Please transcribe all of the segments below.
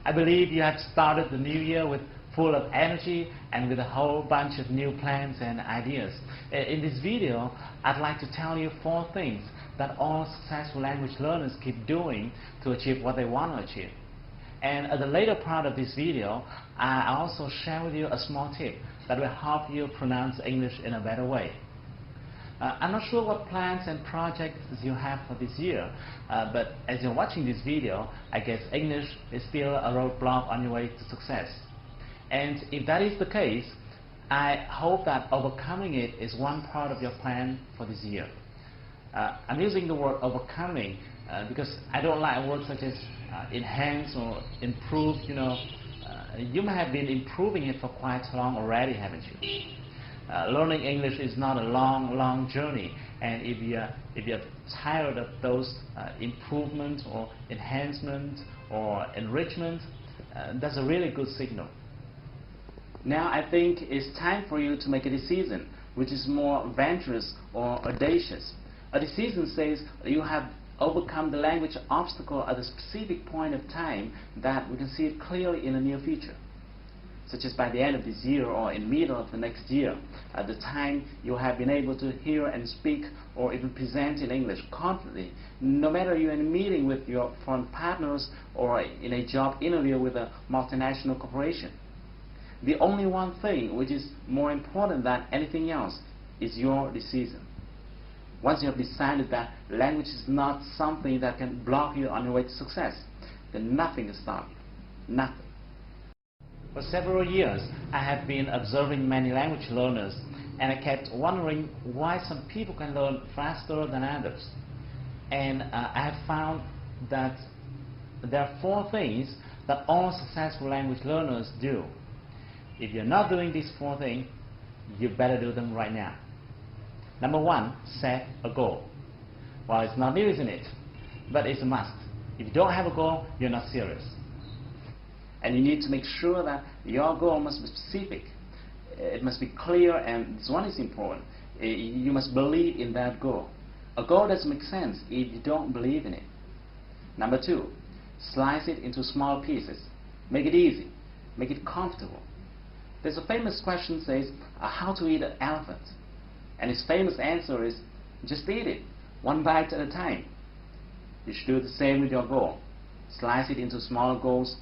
I believe you have started the new year with full of energy and with a whole bunch of new plans and ideas. In this video, I'd like to tell you 4 things that all successful language learners keep doing to achieve what they want to achieve. And at the later part of this video, I also share with you a small tip that will help you pronounce English in a better way. I'm not sure what plans and projects you have for this year, but as you're watching this video, I guess English is still a roadblock on your way to success. And if that is the case, I hope that overcoming it is one part of your plan for this year. I'm using the word overcoming because I don't like words such as enhance or improve. You may have been improving it for quite long already, haven't you? Learning English is not a long journey, and if you're tired of those improvements or enhancement or enrichment, that's a really good signal. Now I think it's time for you to make a decision which is more venturous or audacious. A decision says you have overcome the language obstacle at a specific point of time that we can see it clearly in the near future, such as by the end of this year or in the middle of the next year, at the time you have been able to hear and speak or even present in English confidently, no matter you're in a meeting with your foreign partners or in a job interview with a multinational corporation. The only one thing which is more important than anything else is your decision. Once you have decided that language is not something that can block you on your way to success, then nothing can stop you. Nothing. For several years, I have been observing many language learners, and I kept wondering why some people can learn faster than others. And I have found that there are 4 things that all successful language learners do. If you're not doing these 4 things, you better do them right now. Number 1, set a goal. Well, it's not new, isn't it? But it's a must. If you don't have a goal, you're not serious. And you need to make sure that your goal must be specific. It must be clear, and this one is important. You must believe in that goal. A goal doesn't make sense if you don't believe in it. Number 2, slice it into small pieces. Make it easy. Make it comfortable. There's a famous question that says, how to eat an elephant? And his famous answer is, just eat it, one bite at a time. You should do the same with your goal. Slice it into smaller goals.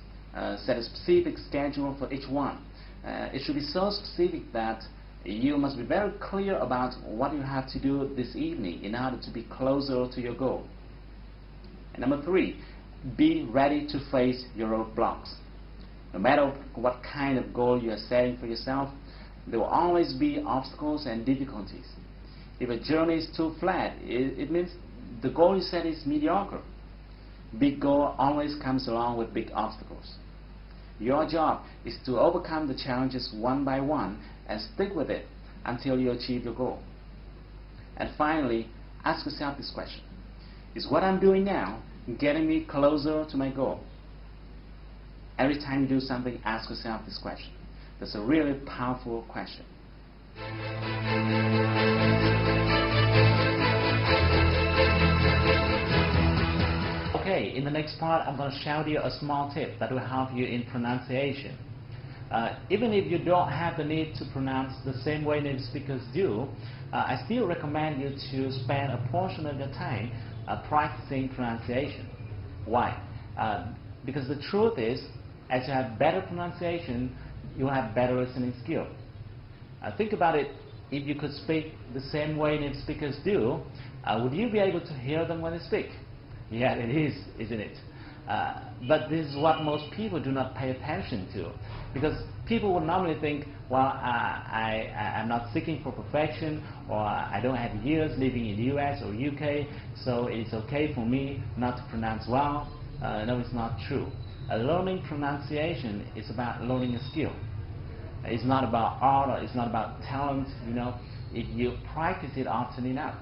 Set a specific schedule for each one. It should be so specific that you must be very clear about what you have to do this evening in order to be closer to your goal. And number 3, be ready to face your roadblocks. No matter what kind of goal you are setting for yourself, there will always be obstacles and difficulties. If a journey is too flat, it means the goal you set is mediocre. Big goal always comes along with big obstacles. Your job is to overcome the challenges one by one and stick with it until you achieve your goal. And finally, ask yourself this question: is what I'm doing now getting me closer to my goal? Every time you do something, ask yourself this question. That's a really powerful question. Okay, in the next part, I'm going to share with you a small tip that will help you in pronunciation. Even if you don't have the need to pronounce the same way native speakers do, I still recommend you to spend a portion of your time practicing pronunciation. Why? Because the truth is, as you have better pronunciation, you will have better listening skill. Think about it. If you could speak the same way native speakers do, would you be able to hear them when they speak? Yeah, it is, isn't it? But this is what most people do not pay attention to, because people would normally think, well, I'm not seeking for perfection, or I don't have years living in the US or UK, so it's okay for me not to pronounce well. No, it's not true. Learning pronunciation is about learning a skill. It's not about art, or it's not about talent. If you practice it often enough,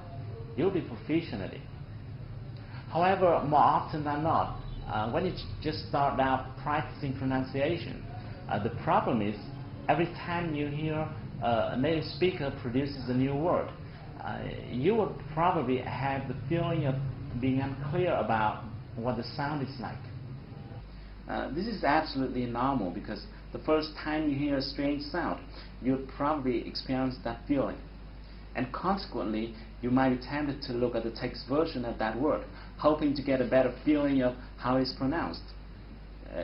you'll be proficient at it. However, more often than not, when you just start out practicing pronunciation, the problem is every time you hear a native speaker produces a new word, you would probably have the feeling of being unclear about what the sound is like. This is absolutely normal because the first time you hear a strange sound, you'll probably experience that feeling. And consequently, you might be tempted to look at the text version of that word, hoping to get a better feeling of how it's pronounced.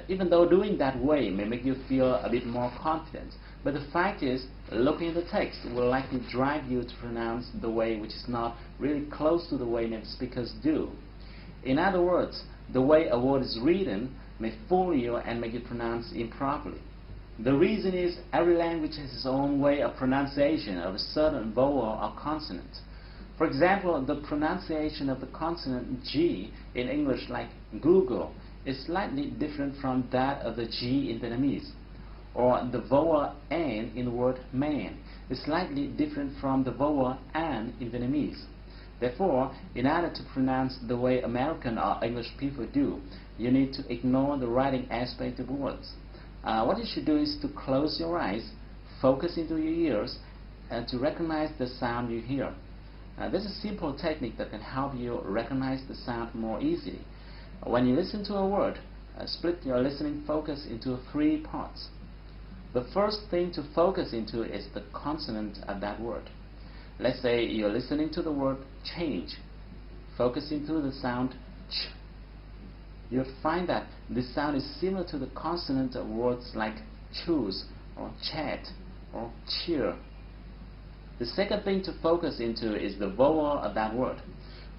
Even though doing that way may make you feel a bit more confident, but the fact is, looking at the text will likely drive you to pronounce the way which is not really close to the way native speakers do. In other words, the way a word is written may fool you and make you pronounce improperly. The reason is every language has its own way of pronunciation of a certain vowel or consonant. For example, the pronunciation of the consonant G in English, like Google, is slightly different from that of the G in Vietnamese. Or the vowel N in the word man is slightly different from the vowel An in Vietnamese. Therefore, in order to pronounce the way American or English people do, you need to ignore the writing aspect of words. What you should do is to close your eyes, focus into your ears, and to recognize the sound you hear. This is a simple technique that can help you recognize the sound more easily. When you listen to a word, split your listening focus into 3 parts. The first thing to focus into is the consonant of that word. Let's say you're listening to the word change. Focus into the sound ch. You'll find that this sound is similar to the consonant of words like choose or chat or cheer. The second thing to focus into is the vowel of that word.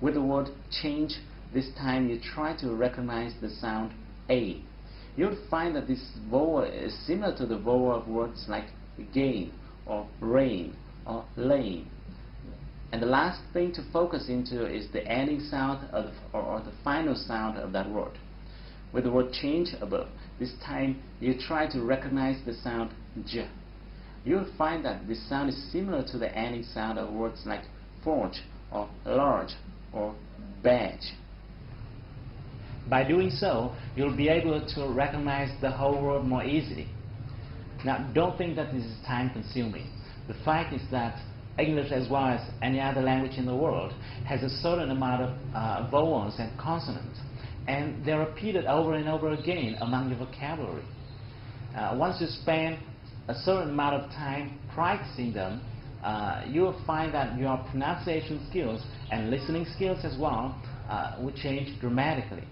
With the word change, this time you try to recognize the sound A. You'll find that this vowel is similar to the vowel of words like gain or rain or lane. And the last thing to focus into is the ending sound of or the final sound of that word. With the word change above, this time you try to recognize the sound J. You'll find that this sound is similar to the ending sound of words like forge or large or badge. By doing so, you'll be able to recognize the whole word more easily. Now, don't think that this is time-consuming. The fact is that English, as well as any other language in the world, has a certain amount of vowels and consonants, and they're repeated over and over again among your vocabulary. Once you spend a certain amount of time practicing them, you will find that your pronunciation skills and listening skills as well will change dramatically.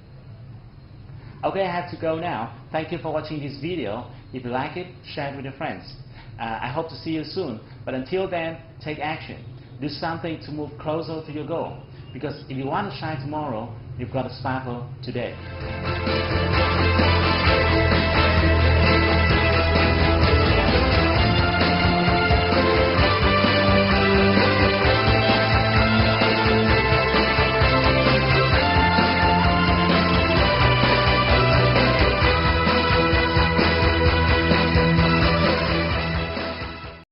Okay, I have to go now. Thank you for watching this video. If you like it, share it with your friends. I hope to see you soon, but until then, take action. Do something to move closer to your goal, because if you want to shine tomorrow, you've got to sparkle today.